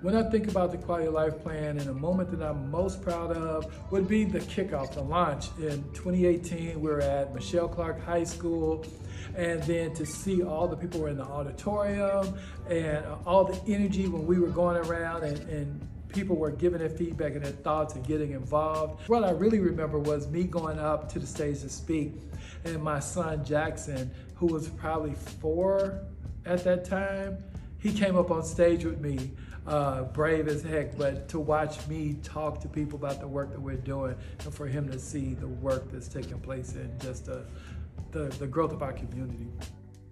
When I think about the quality of life plan, and a moment that I'm most proud of would be the kickoff, the launch. In 2018, we were at Michelle Clark High School, and then to see all the people were in the auditorium and all the energy when we were going around and people were giving their feedback and their thoughts and getting involved. What I really remember was me going up to the stage to speak, and my son Jackson, who was probably 4 at that time, he came up on stage with me, brave as heck, but to watch me talk to people about the work that we're doing and for him to see the work that's taking place in just the growth of our community.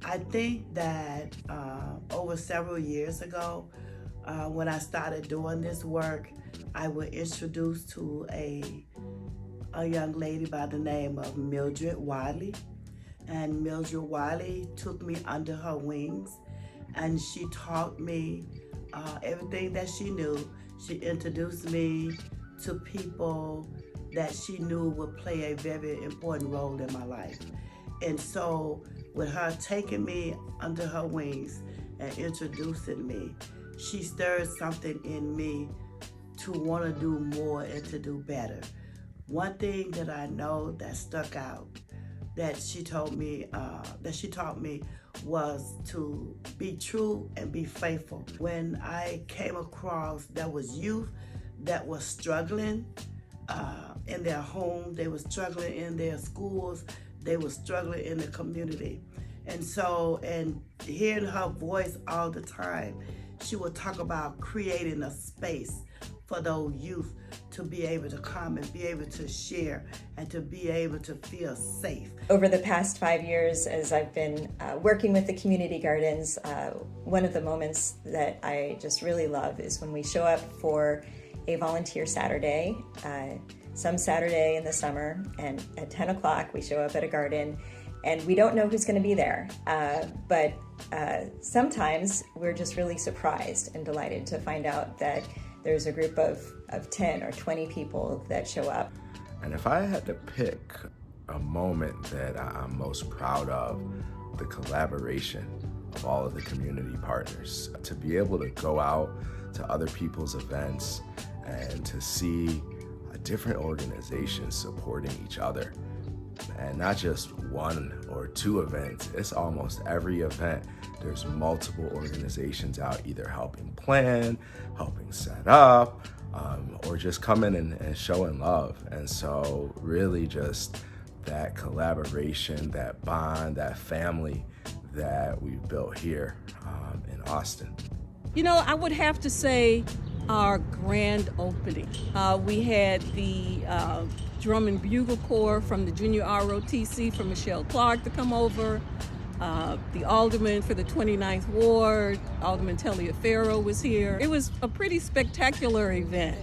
I think that over several years ago, when I started doing this work, I was introduced to a young lady by the name of Mildred Wiley. And Mildred Wiley took me under her wings, and she taught me everything that she knew. She introduced me to people that she knew would play a very important role in my life. And so with her taking me under her wings and introducing me, she stirred something in me to want to do more and to do better. One thing that I know that stuck out that she taught me was to be true and be faithful. When I came across there was youth that was struggling in their home, they were struggling in their schools, they were struggling in the community. And hearing her voice all the time, she would talk about creating a space for those youth to be able to come and be able to share and to be able to feel safe. Over the past 5 years, as I've been working with the community gardens, one of the moments that I just really love is when we show up for a volunteer Saturday, some Saturday in the summer, and at 10 o'clock we show up at a garden, and we don't know who's going to be there, but sometimes we're just really surprised and delighted to find out that there's a group of 10 or 20 people that show up. And if I had to pick a moment that I'm most proud of, the collaboration of all of the community partners. To be able to go out to other people's events and to see different organizations supporting each other. And not just 1 or 2 events, it's almost every event. There's multiple organizations out either helping plan, helping set up, or just coming and showing love. And so really just that collaboration, that bond, that family that we've built here in Austin. You know, I would have to say our grand opening. We had the Drum and Bugle Corps from the Junior ROTC from Michelle Clark to come over. The alderman for the 29th Ward, Alderman Taliaferro, was here. It was a pretty spectacular event.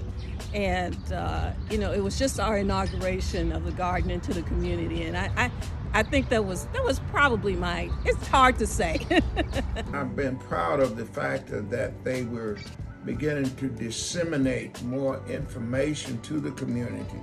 And, you know, it was just our inauguration of the garden into the community. And I think that was probably it's hard to say. I've been proud of the fact that they were beginning to disseminate more information to the community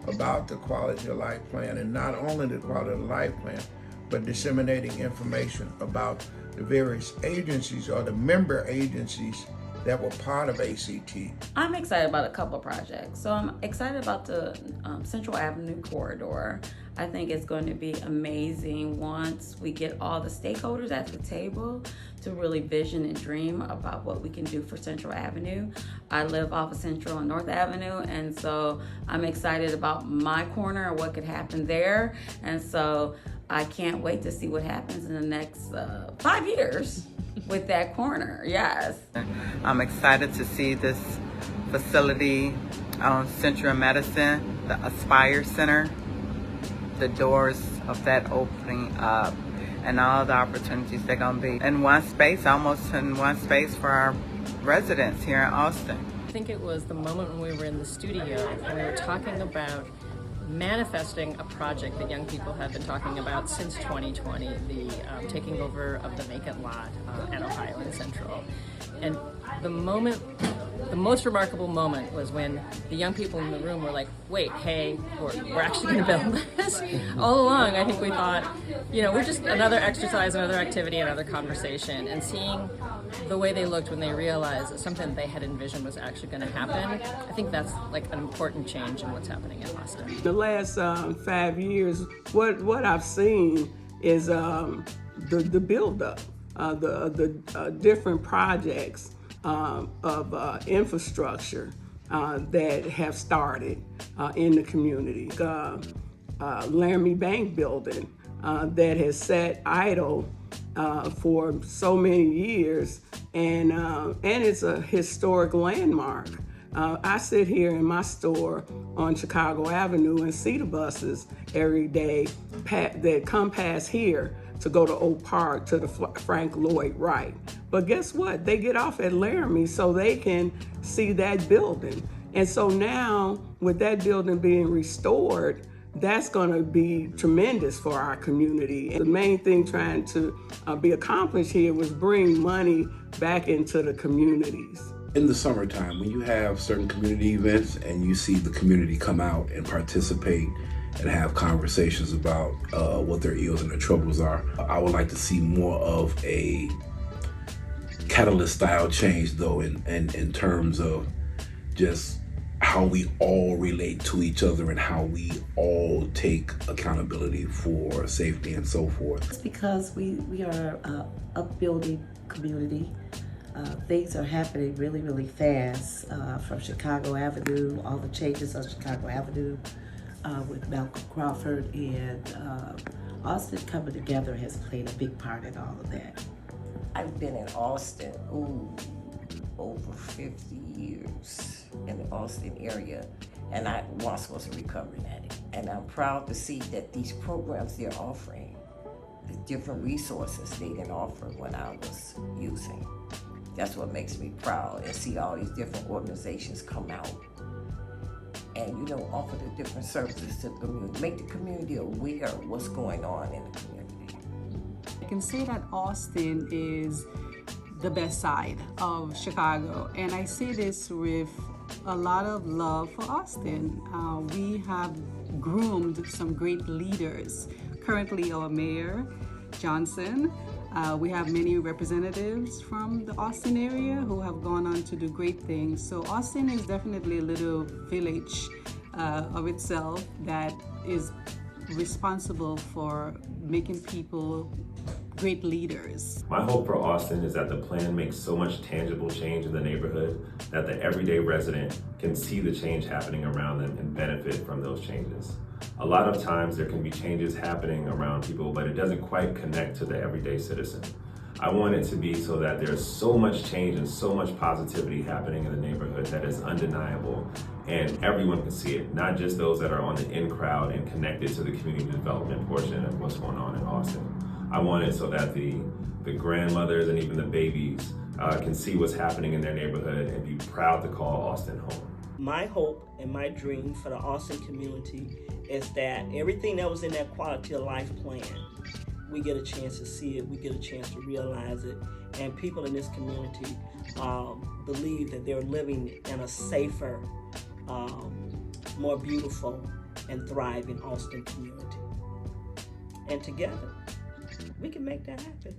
about the quality of life plan, and not only the quality of life plan, but disseminating information about the various agencies or the member agencies that were part of ACT. I'm excited about a couple of projects. So I'm excited about the Central Avenue corridor. I think it's going to be amazing once we get all the stakeholders at the table to really vision and dream about what we can do for Central Avenue. I live off of Central and North Avenue, and so I'm excited about my corner and what could happen there. And so I can't wait to see what happens in the next 5 years with that corner, yes. I'm excited to see this facility on Central Medicine, the Aspire Center, the doors of that opening up, and all the opportunities they're gonna be in one space, almost in one space for our residents here in Austin. I think it was the moment when we were in the studio and we were talking about manifesting a project that young people have been talking about since 2020, the taking over of the vacant lot at Ohio and Central. And the moment the most remarkable moment was when the young people in the room were like, wait, hey, we're actually going to build this. All along, I think we thought, we're just another exercise, another activity, another conversation. And seeing the way they looked when they realized that something they had envisioned was actually going to happen, I think that's like an important change in what's happening in Austin. The last 5 years, what I've seen is the buildup, the different projects of infrastructure that have started in the community. Laramie Bank building that has sat idle for so many years, and it's a historic landmark. I sit here in my store on Chicago Avenue and see the buses every day that come past here to go to Oak Park to the Frank Lloyd Wright. But guess what? They get off at Laramie so they can see that building. And so now, with that building being restored, that's going to be tremendous for our community. And the main thing trying to be accomplished here was bring money back into the communities. In the summertime, when you have certain community events and you see the community come out and participate and have conversations about what their ills and their troubles are, I would like to see more of a catalyst style change, though, in terms of just how we all relate to each other and how we all take accountability for safety and so forth. It's because we are a upbuilding community. Things are happening really, really fast from Chicago Avenue, all the changes on Chicago Avenue with Malcolm Crawford, and Austin coming together has played a big part in all of that. I've been in Austin, over 50 years in the Austin area, and I once was a recovering addict. And I'm proud to see that these programs they're offering, the different resources they didn't offer when I was using. That's what makes me proud, and see all these different organizations come out and, offer the different services to the community, make the community aware of what's going on in the community. I can say that Austin is the best side of Chicago, and I say this with a lot of love for Austin. We have groomed some great leaders. Currently, our mayor, Johnson. We have many representatives from the Austin area who have gone on to do great things. So Austin is definitely a little village of itself that is responsible for making people great leaders. My hope for Austin is that the plan makes so much tangible change in the neighborhood that the everyday resident can see the change happening around them and benefit from those changes. A lot of times there can be changes happening around people, but it doesn't quite connect to the everyday citizen. I want it to be so that there's so much change and so much positivity happening in the neighborhood that is undeniable, and everyone can see it, not just those that are on the in crowd and connected to the community development portion of what's going on in Austin. I want it so that the grandmothers and even the babies can see what's happening in their neighborhood and be proud to call Austin home. My hope and my dream for the Austin community is that everything that was in that quality of life plan, we get a chance to see it, we get a chance to realize it, and people in this community believe that they're living in a safer, more beautiful, and thriving Austin community. And together, we can make that happen.